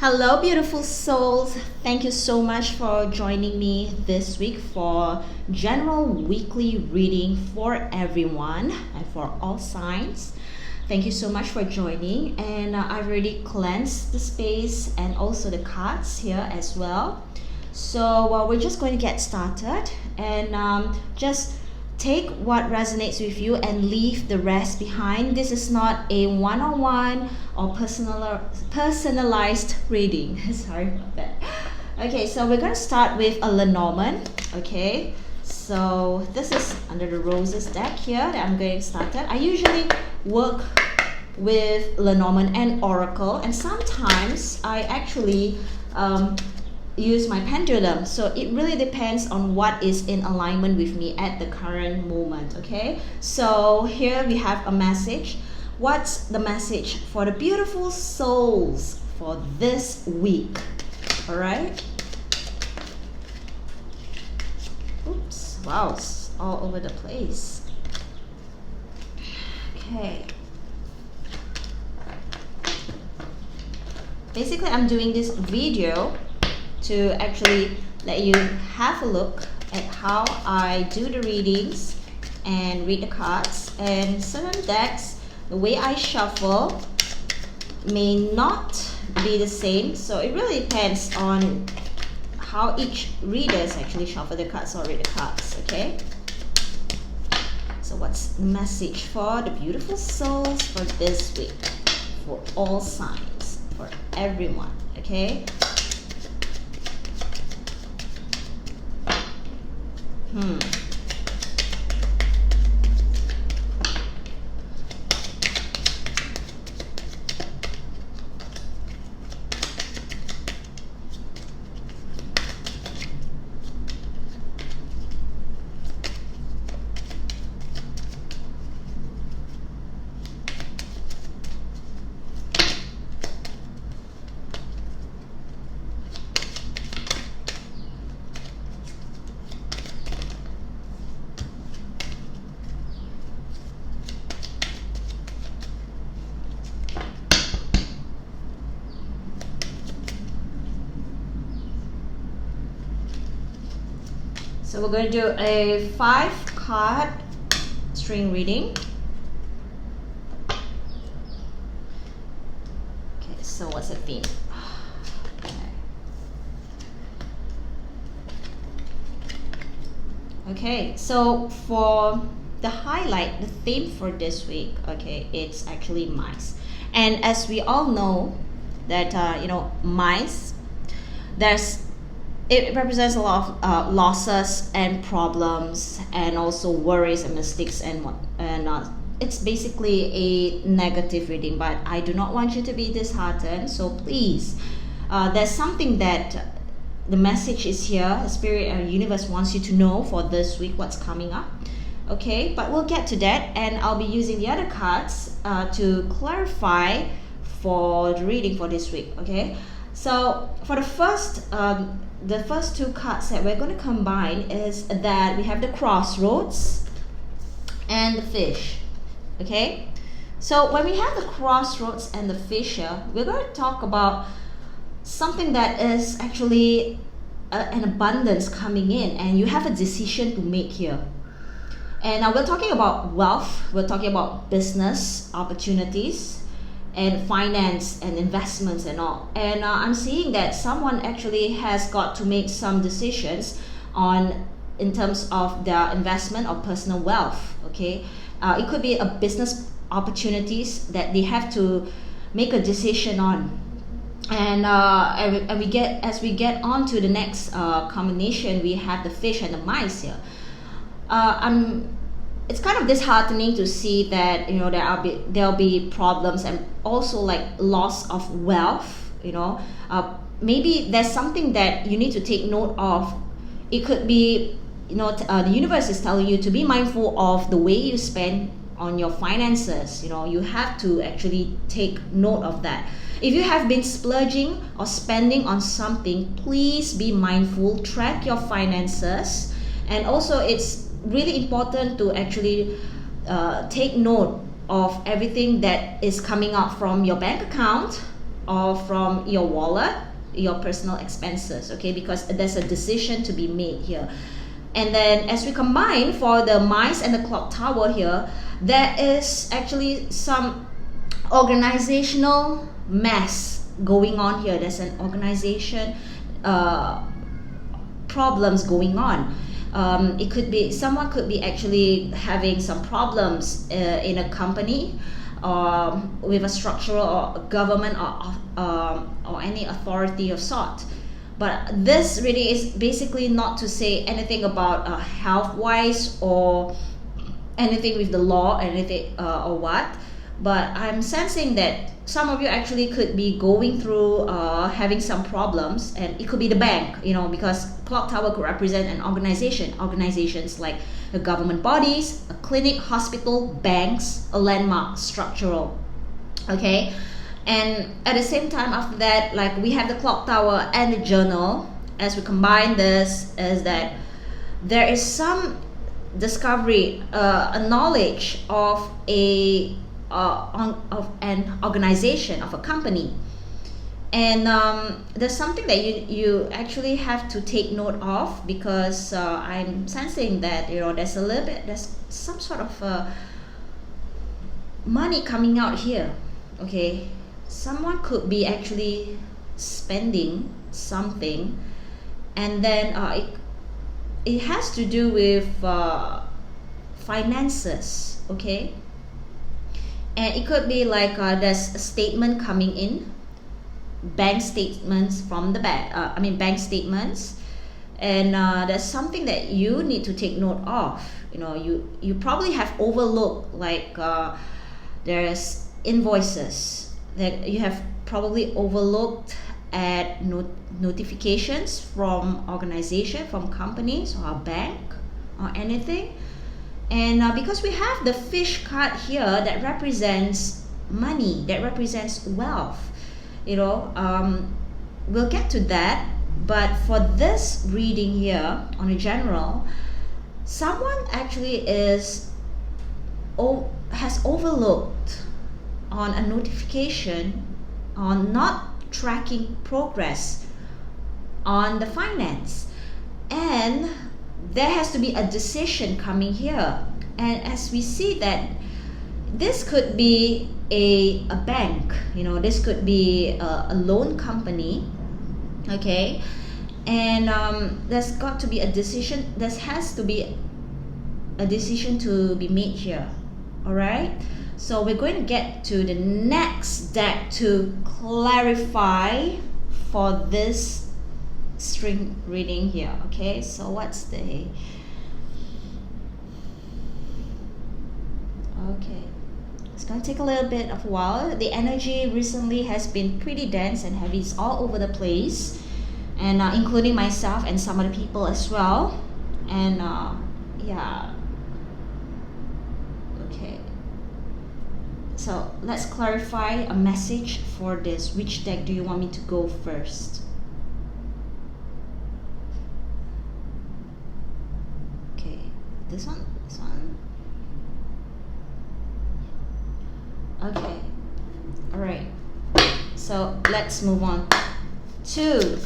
Hello, beautiful souls. Thank you so much for joining me this week for general weekly reading for everyone and for all signs. Thank you so much for joining, and I've already cleansed the space and also the cards here as well. So we're just going to get started and just take what resonates with you and leave the rest behind. This is not a one-on-one or personalized reading. Sorry about that. Okay, so we're going to start with a Lenormand. Okay, so this is under the roses deck here that I'm getting started. I usually work with Lenormand and Oracle, and sometimes I actually use my pendulum. So it really depends on what is in alignment with me at the current moment. Okay, so here we have a message. What's the message for the beautiful souls for this week? All right. Oops, wow, it's all over the place. Okay, basically I'm doing this video to actually let you have a look at how I do the readings and read the cards. And certain decks, the way I shuffle may not be the same, so it really depends on how each readers actually shuffle the cards or read the cards. Okay, so what's the message for the beautiful souls for this week, for all signs, for everyone? Okay. So we're going to do a 5-card string reading. Okay, so what's the theme? Okay, so for the highlight, the theme for this week, okay, it's actually mice. And as we all know that, mice, it represents a lot of losses and problems and also worries and mistakes and it's basically a negative reading, but I do not want you to be disheartened. So please, there's something that the message is here. The spirit and universe wants you to know for this week what's coming up. Okay, but we'll get to that, and I'll be using the other cards to clarify for the reading for this week. Okay, so for the first 2 cards that we're going to combine is that we have the crossroads and the fish. Okay, so when we have the crossroads and the fish here, we're going to talk about something that is actually an abundance coming in, and you have a decision to make here. And now we're talking about wealth, we're talking about business opportunities and finance and investments and all. And I'm seeing that someone actually has got to make some decisions in terms of their investment or personal wealth. Okay, it could be a business opportunities that they have to make a decision on. And as we get on to the next combination, we have the fish and the mice here. It's kind of disheartening to see that there'll be problems and also like loss of wealth. Maybe there's something that you need to take note of. It could be the universe is telling you to be mindful of the way you spend on your finances. You have to actually take note of that. If you have been splurging or spending on something, please be mindful, track your finances, and also it's really important to actually take note of everything that is coming out from your bank account, or from your wallet, your personal expenses, okay, because there's a decision to be made here. And then as we combine for the mice and the clock tower here, there is actually some organizational mess going on here. There's an organization problems going on. It could be someone could be actually having some problems in a company, with a structural or government or any authority of sort. But this really is basically not to say anything about health-wise or anything with the law, anything or what. But I'm sensing that some of you actually could be going through having some problems, and it could be the bank, because clock tower could represent an organizations like the government bodies, a clinic, hospital, banks, a landmark, structural, okay. And at the same time, after that, like we have the clock tower and the journal. As we combine this, is that there is some discovery, a knowledge of of an organization, of a company, and there's something that you actually have to take note of, because I'm sensing that there's some sort of money coming out here, okay. Someone could be actually spending something, and then it has to do with finances, okay. And it could be like there's a statement coming in, bank statements from the bank statements, and there's something that you need to take note of. You probably have overlooked, like there's invoices that you have probably overlooked at notifications from organization, from companies or a bank or anything. And because we have the fish card here that represents money, that represents wealth, we'll get to that. But for this reading here on a general, someone actually has overlooked on a notification on not tracking progress on the finance, and there has to be a decision coming here. And as we see that this could be a bank, this could be a loan company, okay. And there's got to be a decision, there has to be a decision to be made here. All right, so we're going to get to the next deck to clarify for this string reading here, okay. So what's the okay, it's going to take a little bit of a while. The energy recently has been pretty dense and heavy. It's all over the place, and including myself and some other people as well. And yeah, okay, so let's clarify a message for this. Which deck do you want me to go first? Okay, this one. Okay, all right, so let's move on to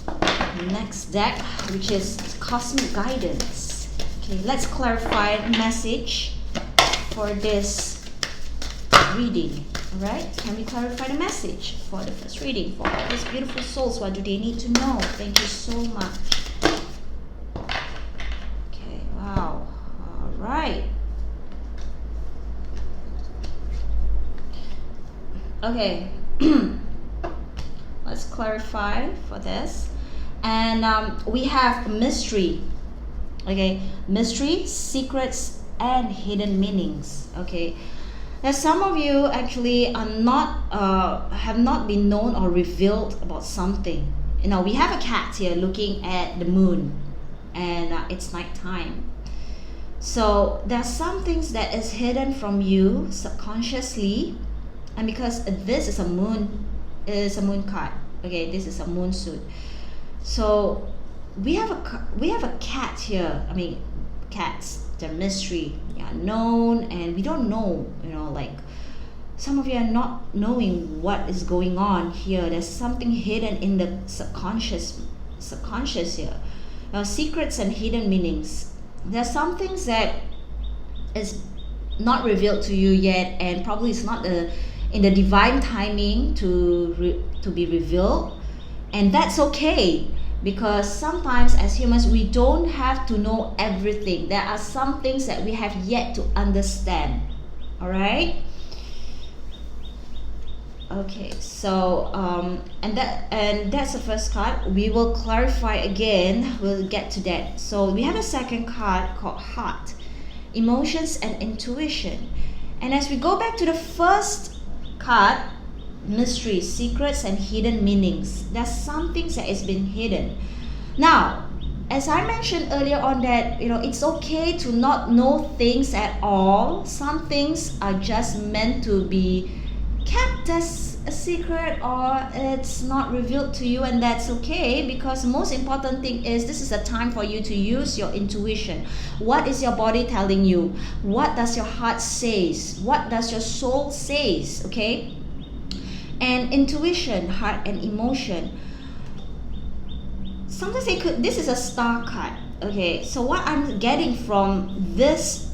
the next deck, which is Cosmic Guidance. Okay, let's clarify the message for this reading. All right, can we clarify the message for the first reading for all these beautiful souls? What do they need to know? Thank you so much. Okay, wow. Right. Okay. Let's clarify for this. And we have mystery. Okay, mystery, secrets, and hidden meanings. Okay, now some of you actually are not have not been known or revealed about something. We have a cat here looking at the moon, and it's nighttime. So there's some things that is hidden from you subconsciously, and because this is a moon card. Okay, this is a moon suit. So we have a cat here. cats. They're mystery, they are unknown, and we don't know, like some of you are not knowing what is going on here. There's something hidden in the subconscious here. Secrets and hidden meanings. There's some things that is not revealed to you yet, and probably it's not in the divine timing to be revealed, and that's okay, because sometimes as humans we don't have to know everything. There are some things that we have yet to understand. All right. Okay, so and that's the first card. We will clarify again, we'll get to that. So we have a second card called Heart, Emotions and Intuition. And as we go back to the first card, Mystery, Secrets and Hidden Meanings, there's some things that has been hidden. Now, as I mentioned earlier on, that it's okay to not know things at all. Some things are just meant to be kept as a secret, or it's not revealed to you, and that's okay, because the most important thing is this is a time for you to use your intuition. What is your body telling you? What does your heart says? What does your soul says? Okay. And intuition, heart and emotion, sometimes this is a star card. Okay, so what I'm getting from this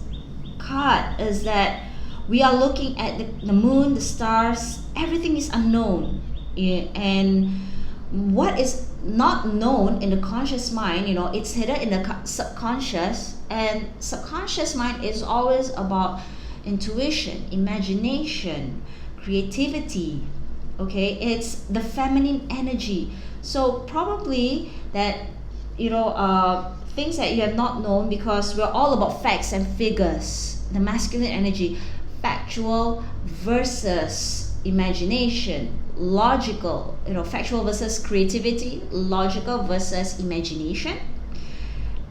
card is that we are looking at the moon, the stars, everything is unknown. And what is not known in the conscious mind, it's hidden in the subconscious. And subconscious mind is always about intuition, imagination, creativity. Okay, it's the feminine energy. So probably that, things that you have not known, because we're all about facts and figures, the masculine energy. Factual versus imagination, logical, factual versus creativity, logical versus imagination.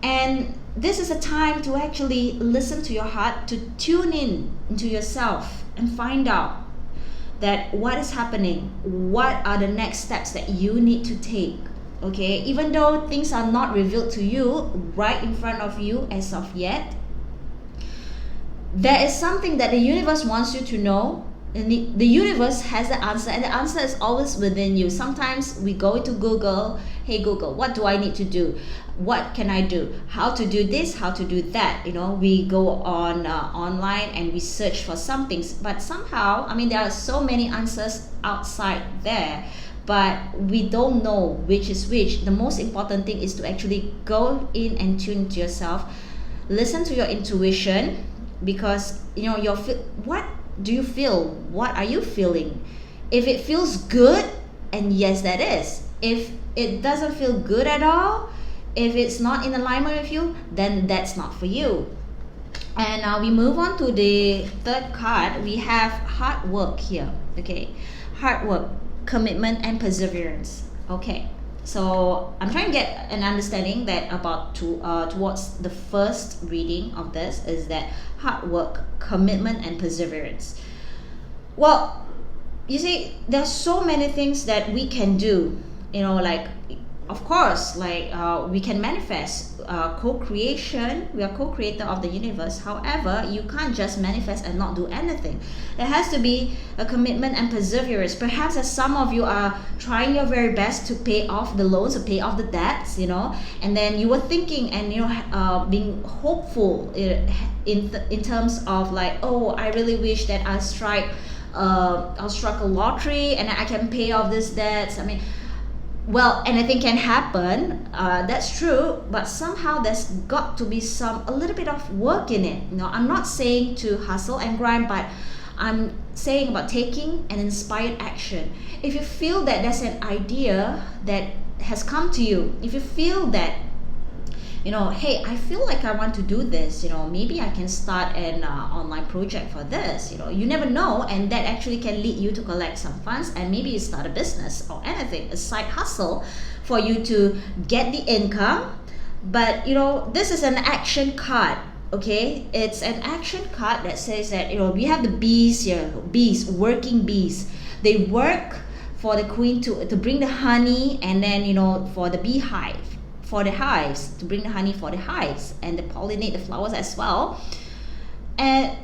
And this is a time to actually listen to your heart, to tune in into yourself and find out that what is happening, what are the next steps that you need to take. Okay, even though things are not revealed to you right in front of you as of yet, there is something that the universe wants you to know, and the universe has the answer, and the answer is always within you. Sometimes we go into Google, hey Google, what do I need to do? What can I do? How to do this, how to do that? We go on online and we search for some things, but somehow, there are so many answers outside there, but we don't know which is which. The most important thing is to actually go in and tune to yourself, listen to your intuition, because what do you feel? What are you feeling? If it feels good, and yes, that is. If it doesn't feel good at all, if it's not in alignment with you, then that's not for you. And now we move on to the third card. We have hard work here. Okay, hard work, commitment and perseverance. Okay, so I'm trying to get an understanding that about towards the first reading of this is that hard work, commitment and perseverance. Well, you see, there's so many things that we can do, like, of course, like we can manifest, co-creation. We are co-creator of the universe. However, you can't just manifest and not do anything. There has to be a commitment and perseverance. Perhaps as some of you are trying your very best to pay off the loans, to pay off the debts, and then you were thinking and being hopeful in terms of like, oh, I really wish that I'll strike a lottery and I can pay off these debts. Well, anything can happen, that's true, but somehow there's got to be a little bit of work in it. I'm not saying to hustle and grind, but I'm saying about taking an inspired action. If you feel that there's an idea that has come to you, if you feel that, hey, I feel like I want to do this, maybe I can start an online project for this, you never know, and that actually can lead you to collect some funds, and maybe you start a business or anything, a side hustle for you to get the income. But this is an action card. Okay, it's an action card that says that we have the bees here, working bees. They work for the queen to bring the honey, and then for the beehive, for the hives, to bring the honey for the hives and to pollinate the flowers as well. And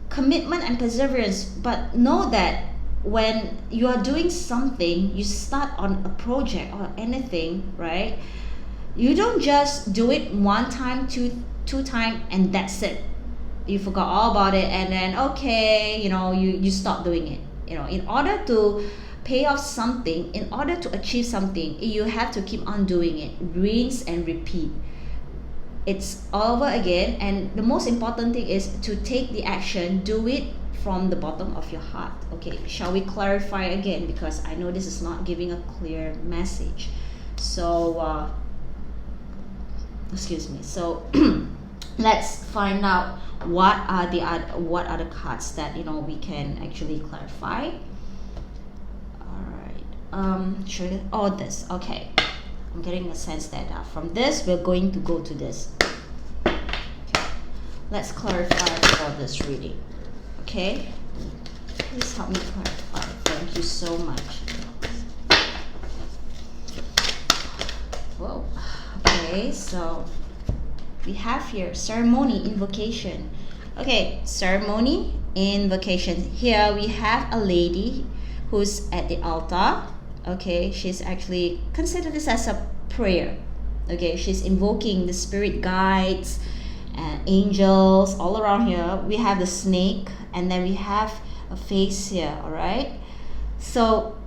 commitment and perseverance. But know that when you are doing something, you start on a project or anything, right? You don't just do it one time, two time, and that's it. You forgot all about it, and then okay, you stop doing it. In order to pay off something, in order to achieve something, you have to keep on doing it, rinse and repeat. It's all over again, and the most important thing is to take the action, do it from the bottom of your heart. Okay, shall we clarify again, because I know this is not giving a clear message. So excuse me, so let's find out what are the cards that we can actually clarify. All right, should it, this, okay, I'm getting a sense that from this we're going to go to this. Okay. Let's clarify for this reading. Okay, please help me clarify. Thank you so much. Whoa. Okay, so we have here ceremony, invocation. Okay, ceremony, invocation. Here we have a lady who's at the altar. Okay, she's actually, consider this as a prayer. Okay, she's invoking the spirit guides and angels all around here. We have the snake, and then we have a face here. All right, so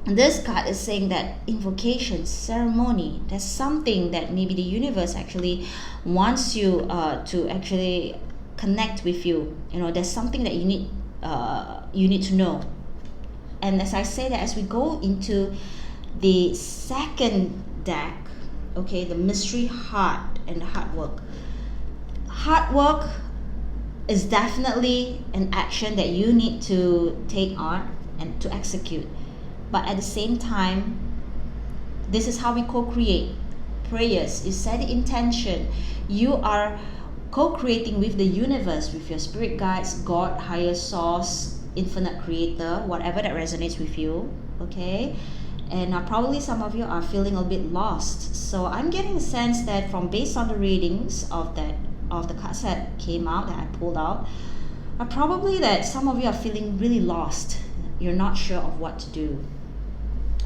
this card is saying that invocation, ceremony, there's something that maybe the universe actually wants you to actually connect with you. There's something that you need to know. And as I say that, as we go into the second deck, okay, the mystery heart and the hard work. Hard work is definitely an action that you need to take on and to execute. But at the same time, this is how we co-create. Prayers, you set the intention. You are co-creating with the universe, with your spirit guides, God, higher source, infinite creator, whatever that resonates with you. Okay, and probably some of you are feeling a bit lost. So I'm getting a sense that based on the readings of the cards that came out, that I pulled out, probably that some of you are feeling really lost. You're not sure of what to do.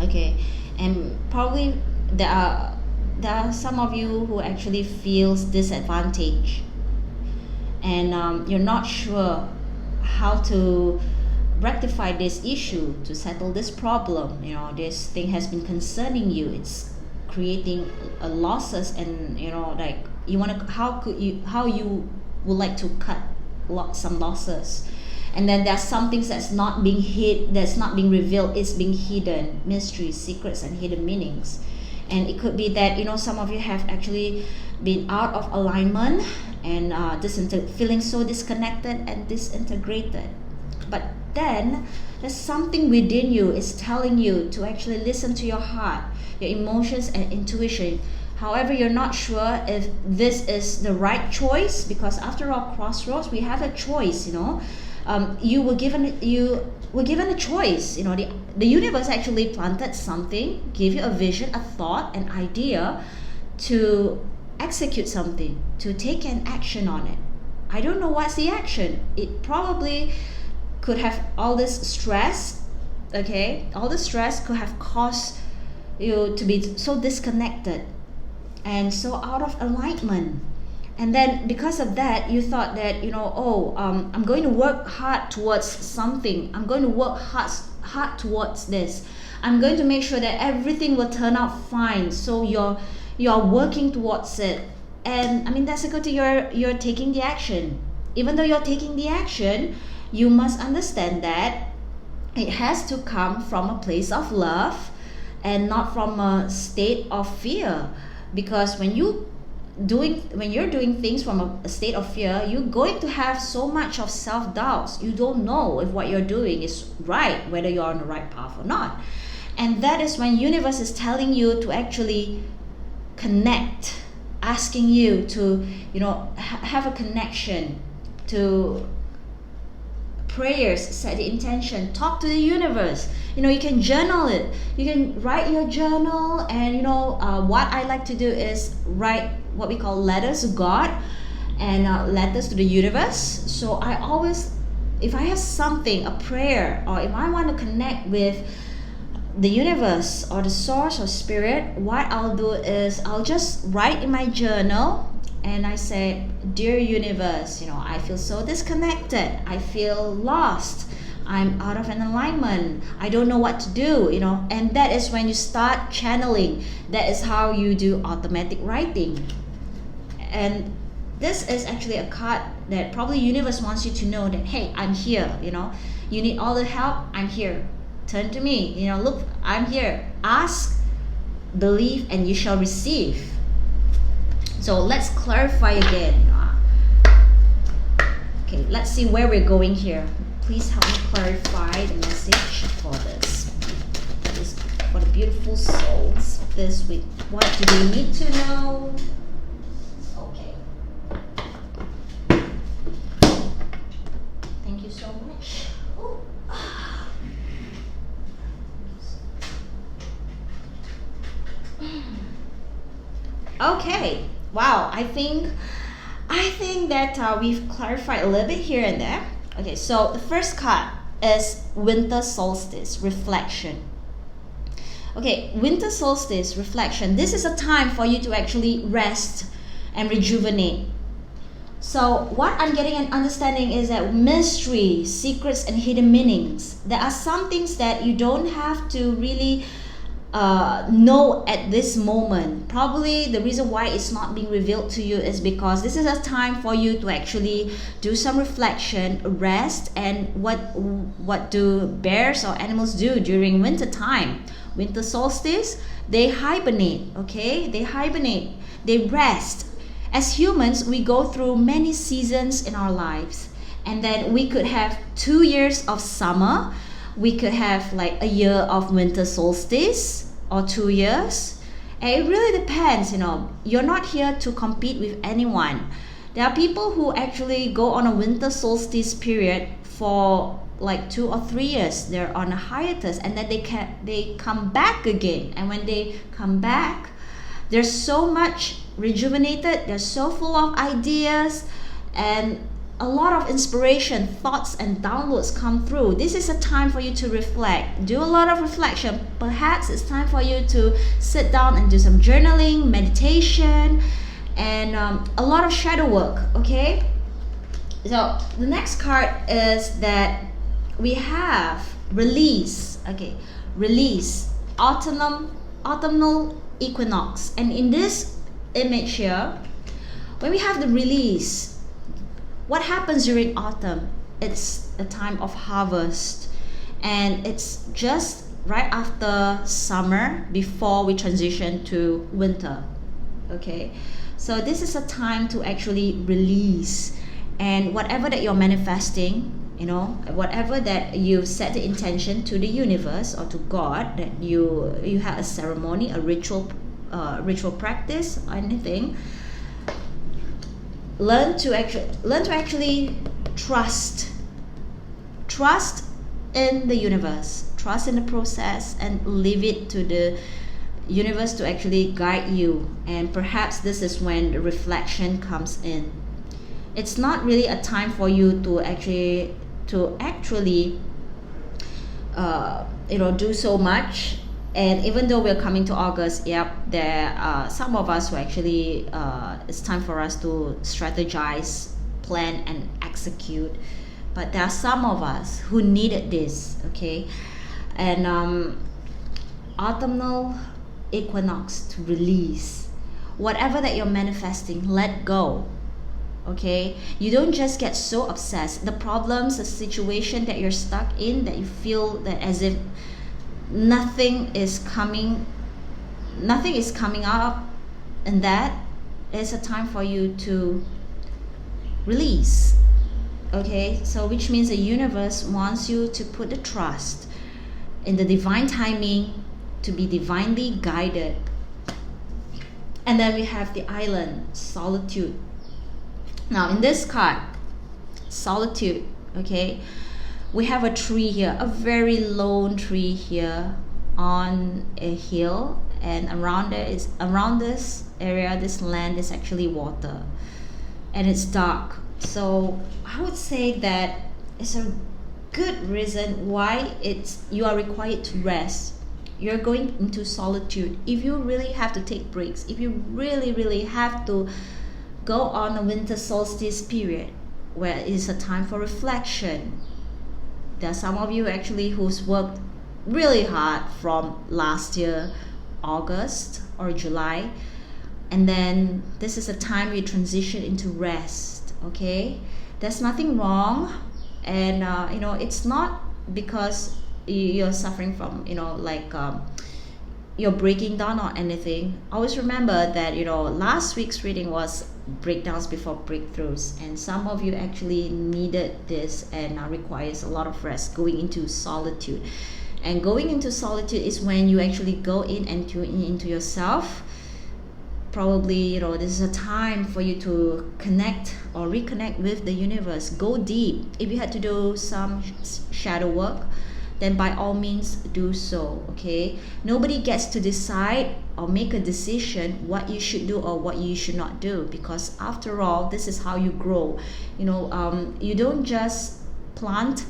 Okay, and probably there are some of you who actually feels disadvantaged, and you're not sure how to rectify this issue, to settle this problem. This thing has been concerning you. It's creating losses, and like you want to, how you would like to cut some losses. And then there's some things that's not being revealed. It's being hidden, mysteries, secrets, and hidden meanings. And it could be that some of you have actually been out of alignment and feeling so disconnected and disintegrated. But then there's something within you is telling you to actually listen to your heart, your emotions and intuition. However, you're not sure if this is the right choice, because after all, crossroads, we have a choice. You were given a choice. The universe actually planted something, gave you a vision, a thought, an idea to execute something, to take an action on it. I don't know what's the action. It probably could have all this stress. Okay, all the stress could have caused you to be so disconnected and so out of alignment. And then because of that, you thought that, I'm going to work hard towards something. I'm going to work hard towards this. I'm going to make sure that everything will turn out fine. So you're working towards it. And I mean, that's a good thing. You're taking the action. Even though you're taking the action, you must understand that it has to come from a place of love and not from a state of fear. Because when you're doing things from a state of fear, you're going to have so much of self-doubts. You don't know if what you're doing is right, whether you're on the right path or not. And that is when universe is telling you to actually connect, asking you to have a connection, to prayers, set the intention, talk to the universe. You can journal it. You can write your journal, and what I like to do is write what we call letters to God and letters to the universe. So I always, if I have something, a prayer, or if I want to connect with the universe or the source or spirit, what I'll do is I'll just write in my journal, and I say, dear universe, I feel so disconnected, I feel lost, I'm out of an alignment, I don't know what to do, and that is when you start channeling. That is how you do automatic writing. And this is actually a card that probably universe wants you to know that, hey, I'm here, you need all the help, I'm here, turn to me, look, I'm here, ask, believe, and you shall receive. So let's clarify again. Okay, let's see where we're going here. Please help me clarify the message for this. For the beautiful souls this week. What do they need to know? Okay. Thank you so much. Ooh. Okay. Wow, I think that we've clarified a little bit here and there. Okay, so the first card is winter solstice reflection. Okay, winter solstice reflection. This is a time for you to actually rest and rejuvenate. So what I'm getting an understanding is that mystery, secrets, and hidden meanings. There are some things that you don't have to really know at this moment. Probably the reason why it's not being revealed to you is because this is a time for you to actually do some reflection, rest. And what do bears or animals do during winter time? Winter solstice, they hibernate. Okay, they hibernate, they rest. As humans, we go through many seasons in our lives, and then we could have 2 years of summer, we could have like a year of winter solstice, or 2 years. And it really depends. You're not here to compete with anyone. There are people who actually go on a winter solstice period for like 2 or 3 years. They're on a hiatus, and then they come back again. And when they come back, they're so much rejuvenated, they're so full of ideas, and a lot of inspiration, thoughts, and downloads come through. This is a time for you to reflect, do a lot of reflection. Perhaps it's time for you to sit down and do some journaling, meditation, and a lot of shadow work. Okay, so the next card is that we have release. Okay, release, autumnal equinox. And in this image here, when we have the release, what happens during autumn? It's a time of harvest, and it's just right after summer before we transition to winter. Okay, so this is a time to actually release, and whatever that you're manifesting, whatever that you set the intention to the universe or to God, that you have a ceremony, a ritual practice, or anything. Learn to actually trust in the universe, trust in the process, and leave it to the universe to actually guide you. And perhaps this is when the reflection comes in. It's not really a time for you to actually do so much. And even though we're coming to August, there are some of us who actually, it's time for us to strategize, plan, and execute. But there are some of us who needed this, okay? And autumnal equinox to release. Whatever that you're manifesting, let go, okay? You don't just get so obsessed. The problems, the situation that you're stuck in, that you feel that as if nothing is coming up, and that is a time for you to release. Okay, so which means the universe wants you to put the trust in the divine timing, to be divinely guided. And then we have the island, solitude. Now in this card, solitude, okay, We have a tree here, a very lone tree here on a hill, and around this area, this land is actually water, and it's dark. So I would say that it's a good reason why you are required to rest. You're going into solitude. If you really have to take breaks, if you really have to go on a winter solstice period where it is a time for reflection. There are some of you actually who's worked really hard from last year August or July, and then this is a time you transition into rest. Okay, there's nothing wrong, and it's not because you're suffering from you're breaking down or anything. Always remember that last week's reading was breakdowns before breakthroughs, and some of you actually needed this and requires a lot of rest, going into solitude. And going into solitude is when you actually go in and tune into yourself. Probably this is a time for you to connect or reconnect with the universe. Go deep. If you had to do some shadow work, then by all means do so. Okay, nobody gets to decide or make a decision what you should do or what you should not do, because after all, this is how you grow. You don't just plant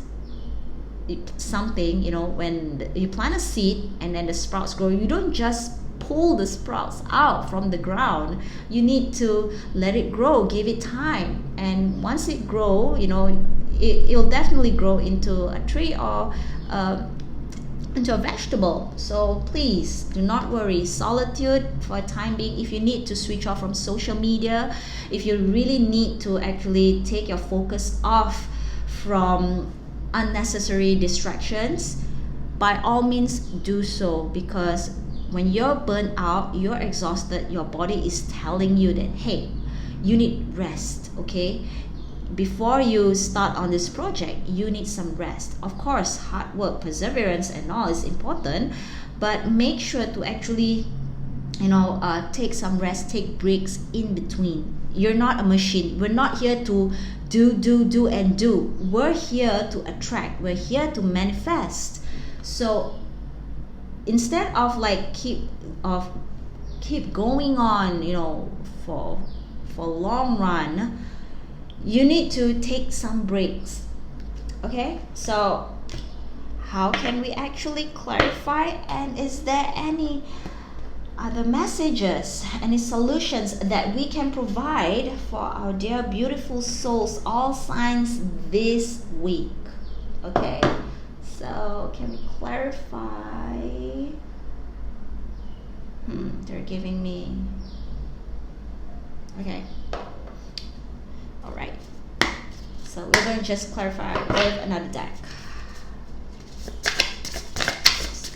something. When you plant a seed and then the sprouts grow, you don't just pull the sprouts out from the ground. You need to let it grow, give it time, and once it grow, it'll definitely grow into a tree or into a vegetable. So please do not worry. Solitude for a time being. If you need to switch off from social media, if you really need to actually take your focus off from unnecessary distractions, by all means do so, because when you're burnt out, you're exhausted, your body is telling you that, hey, you need rest. Okay, before you start on this project, you need some rest. Of course, hard work, perseverance and all is important, but make sure to actually take some rest, take breaks in between. You're not a machine. We're not here to do and do. We're here to attract. We're here to manifest. So instead of keep going on for long run, you need to take some breaks. Okay, so how can we actually clarify, and is there any other messages, any solutions that we can provide for our dear beautiful souls, all signs, this week? Okay, so can we clarify? They're giving me, okay, all right, so we're going to just clarify with another deck.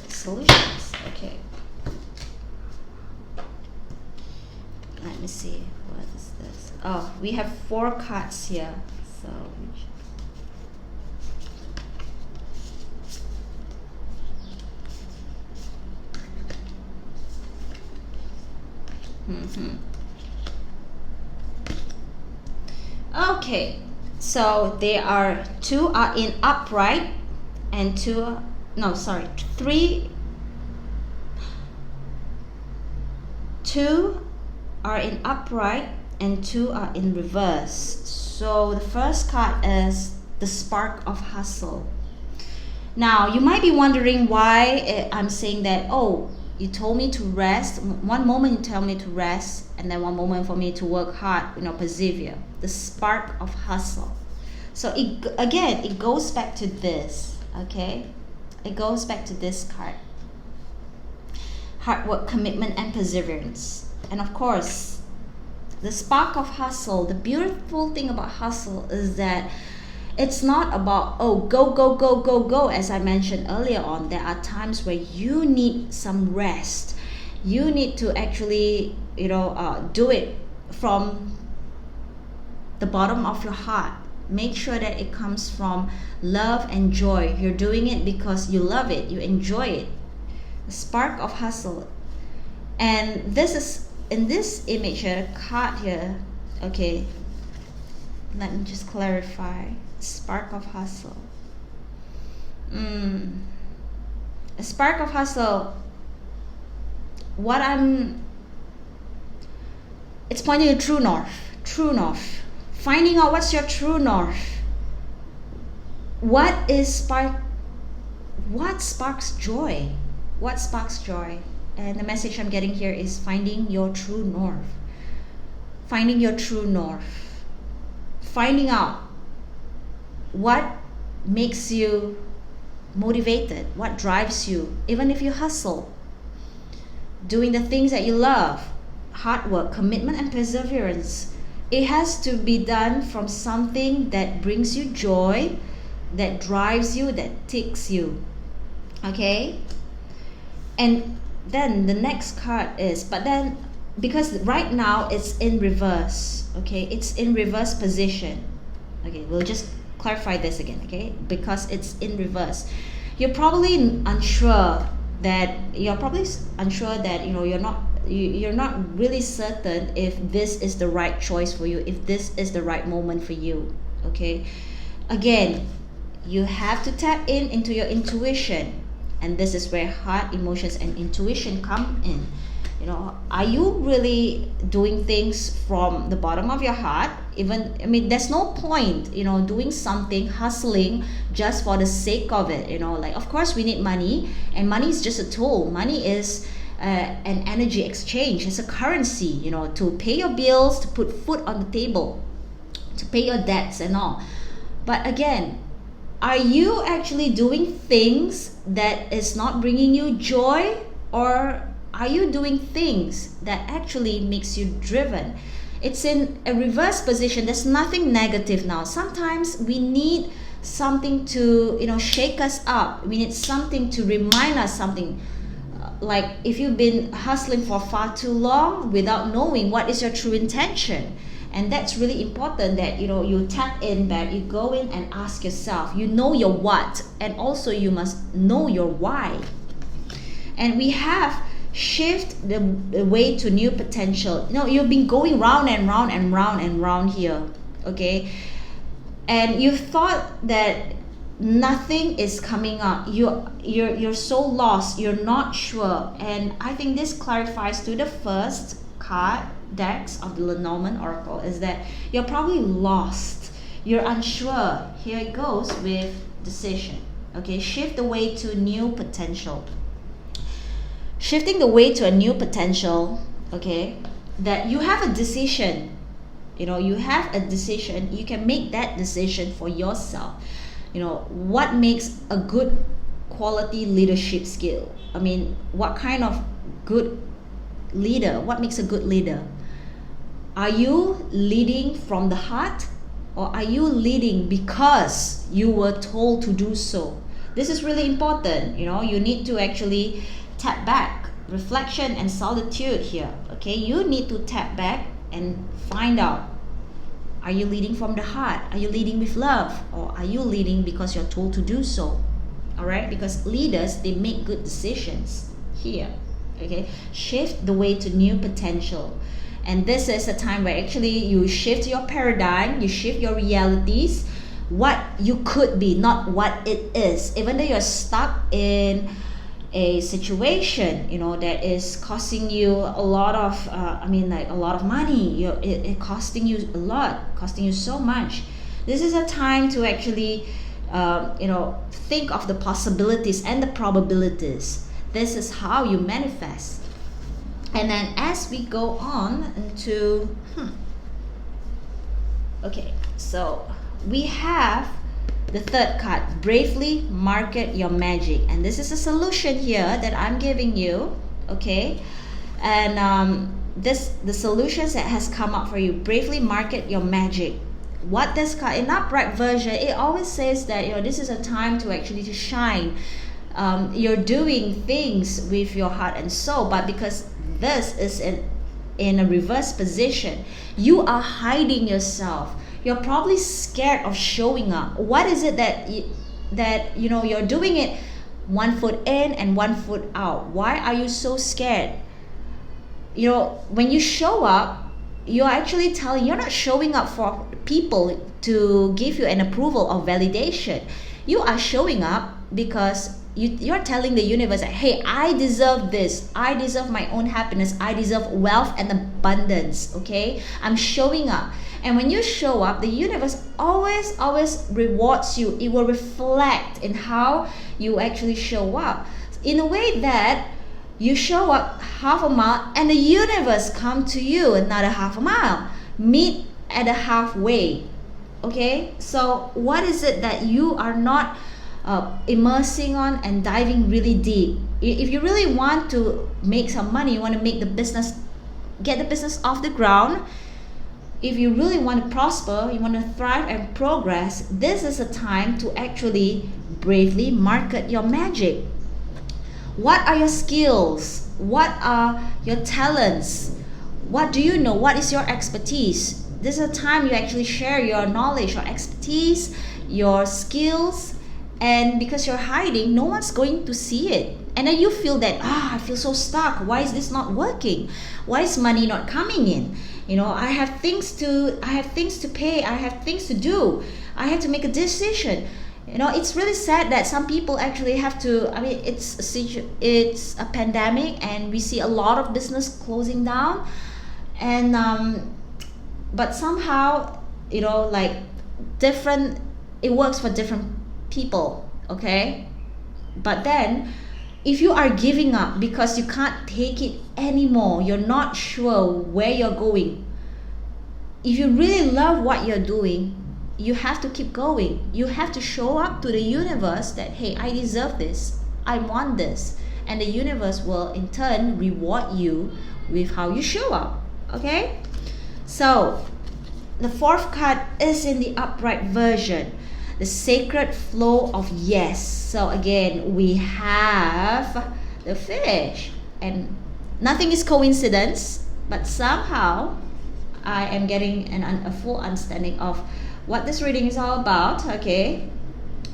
Solutions. Okay, let me see, what is this? Oh, we have 4 cards here, so okay, so there are 2 are in upright and 3 2 are in upright and 2 are in reverse. So the first card is the spark of hustle. Now you might be wondering why I'm saying that. Oh, you told me to rest. One moment you tell me to rest, and then one moment for me to work hard, persevere. The spark of hustle. So it goes back to this. Okay, it goes back to this card. Hard work, commitment, and perseverance. And of course, the spark of hustle, the beautiful thing about hustle is that it's not about, go, as I mentioned earlier on. There are times where you need some rest. You need to actually, do it from the bottom of your heart. Make sure that it comes from love and joy. You're doing it because you love it, you enjoy it. The spark of hustle. And this is, in this image here, the card here, okay, let me just clarify. Spark of hustle. mm, a spark of hustle. What I'm It's pointing to true north. True north. Finding out what's your true north. What sparks joy? What sparks joy? And the message I'm getting here is finding your true north. Finding your true north. Finding out what makes you motivated, what drives you, even if you hustle. Doing the things that you love, hard work, commitment, and perseverance. It has to be done from something that brings you joy, that drives you, that ticks you. Okay? And then the next card is, but then because right now it's in reverse, okay? It's in reverse position. Okay, we'll just clarify this again, okay? Because it's in reverse. You're probably unsure that you're not really certain if this is the right choice for you, if this is the right moment for you. Okay, again, you have to tap into your intuition, and this is where heart, emotions, and intuition come in. Are you really doing things from the bottom of your heart? There's no point doing something, hustling just for the sake of it. Like, of course we need money, and money is just a tool. Money is an energy exchange. It's a currency, to pay your bills, to put food on the table, to pay your debts and all. But again, are you actually doing things that is not bringing you joy, or are you doing things that actually makes you driven? It's in a reverse position. There's nothing negative now. Sometimes we need something to shake us up. We need something to remind us something. Like if you've been hustling for far too long without knowing what is your true intention, and that's really important that you tap in back, you go in and ask yourself, your what, and also you must know your why. And we have shift the way to new potential. You've been going round and round and round and round here, okay, and you thought that nothing is coming up. You're so lost, you're not sure. And I think this clarifies to the first card decks of the Lenormand Oracle, is that you're probably lost, you're unsure. Here it goes with decision. Okay, shift the way to new potential. Shifting the way to a new potential, okay, that you have a decision. You have a decision. You can make that decision for yourself. What makes a good quality leadership skill? What kind of good leader? What makes a good leader? Are you leading from the heart, or are you leading because you were told to do so? This is really important. You need to actually tap back. Reflection and solitude here. Okay, you need to tap back and find out, are you leading from the heart? Are you leading with love, or are you leading because you're told to do so? All right, because leaders, they make good decisions here. Okay, shift the way to new potential. And this is a time where actually you shift your paradigm, you shift your realities, what you could be, not what it is. Even though you're stuck in a situation that is costing you a lot of a lot of money, it costing you a lot, costing you so much. This is a time to actually think of the possibilities and the probabilities. This is how you manifest. And then as we go on into okay, so we have the third card, bravely market your magic. And this is a solution here that I'm giving you, okay? And the solutions that has come up for you, bravely market your magic. What this card, in upright version, it always says that this is a time to actually to shine. You're doing things with your heart and soul, but because this is in a reverse position, you are hiding yourself. You're probably scared of showing up. What is it that you're doing it one foot in and one foot out? Why are you so scared? When you show up, you're actually you're not showing up for people to give you an approval or validation. You are showing up because you're telling the universe that, hey, I deserve this, I deserve my own happiness, I deserve wealth and abundance. Okay, I'm showing up. And when you show up, the universe always rewards you. It will reflect in how you actually show up, in a way that you show up half a mile and the universe come to you another half a mile. Meet at the halfway. Okay, so what is it that you are not immersing on and diving really deep? If you really want to make some money, you want to make the business, get the business off the ground, if you really want to prosper, you want to thrive and progress, this is a time to actually bravely market your magic. What are your skills? What are your talents? What do you know? What is your expertise? This is a time you actually share your knowledge, your expertise, your skills, and because you're hiding, no one's going to see it. And then you feel that, I feel so stuck. Why is this not working? Why is money not coming in? I have things to pay, I have things to do, I have to make a decision. It's really sad that some people actually have to, it's a pandemic and we see a lot of business closing down, and but somehow, different, it works for different people. Okay, but then if you are giving up because you can't take it anymore, you're not sure where you're going, if you really love what you're doing, you have to keep going. You have to show up to the universe that, hey, I deserve this, I want this, and the universe will in turn reward you with how you show up. Okay, so the fourth card is in the upright version, the sacred flow of yes. So again, we have the fish, and nothing is coincidence, but somehow I am getting a full understanding of what this reading is all about. Okay,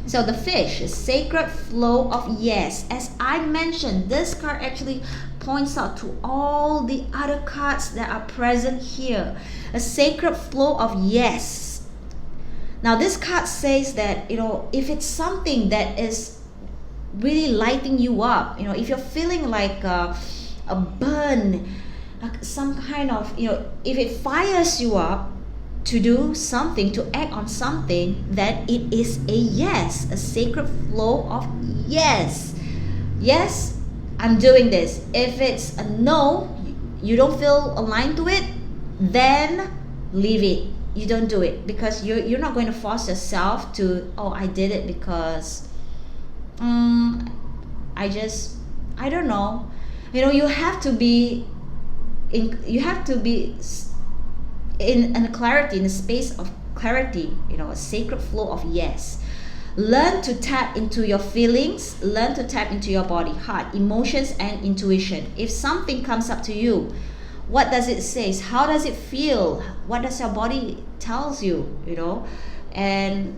so the fish is sacred flow of yes. As I mentioned, this card actually points out to all the other cards that are present here, a sacred flow of yes. Now this card says that, if it's something that is really lighting you up, if you're feeling like a burn, some kind of, if it fires you up to do something, to act on something, then it is a yes, a sacred flow of yes. Yes, I'm doing this. If it's a no, you don't feel aligned to it, then leave it. You don't do it, because you're not going to force yourself to, I did it because I don't know. You have to be in a clarity, in a space of clarity, a sacred flow of yes. Learn to tap into your feelings, learn to tap into your body, heart, emotions, and intuition. If something comes up to you, what does it say? How does it feel? What does your body tells you? And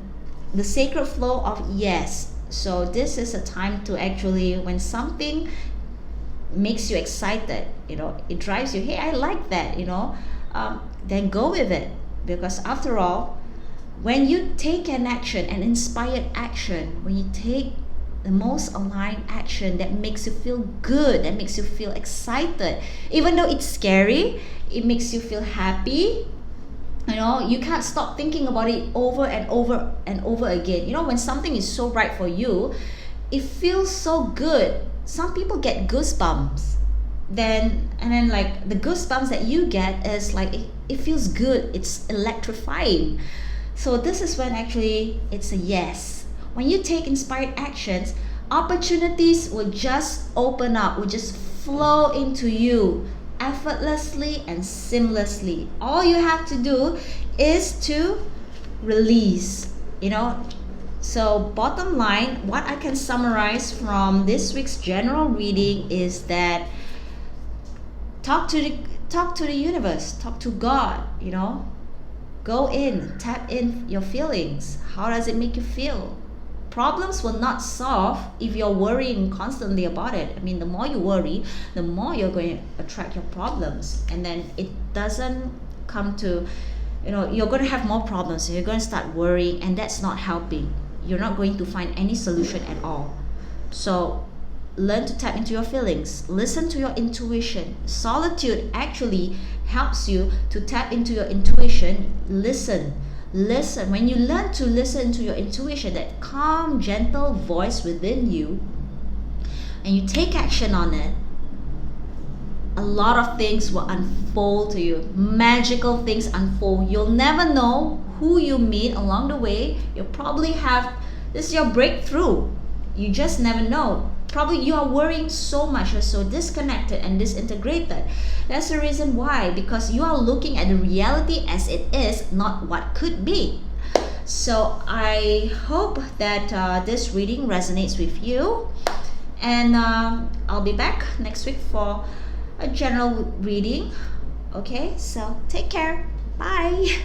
the sacred flow of yes. So this is a time to actually, when something makes you excited, it drives you, hey, I like that, then go with it. Because after all, when you take an action, an inspired action, when you take the most aligned action that makes you feel good, that makes you feel excited, even though it's scary, it makes you feel happy. You can't stop thinking about it over and over and over again. When something is so right for you, it feels so good. Some people get goosebumps, then like the goosebumps that you get is like, it feels good, it's electrifying. So this is when actually it's a yes. When you take inspired actions, opportunities will just open up, will just flow into you effortlessly and seamlessly. All you have to do is to release. So bottom line, what I can summarize from this week's general reading is that talk to the universe, talk to God. Go in, tap in your feelings. How does it make you feel? Problems will not solve if you're worrying constantly about it. The more you worry, the more you're going to attract your problems, and then it doesn't come to, you're going to have more problems. So you're going to start worrying, and that's not helping. you're not going to find any solution at all. So learn to tap into your feelings, listen to your intuition. Solitude actually helps you to tap into your intuition. Listen. When you learn to listen to your intuition, that calm, gentle voice within you, and you take action on it, a lot of things will unfold to you. Magical things unfold. You'll never know who you meet along the way. You'll probably have this is your breakthrough. You just never know. Probably you are worrying so much, you're so disconnected and disintegrated. That's the reason why, because you are looking at the reality as it is, not what could be. So I hope that this reading resonates with you, and I'll be back next week for a general reading. Okay, so take care. Bye.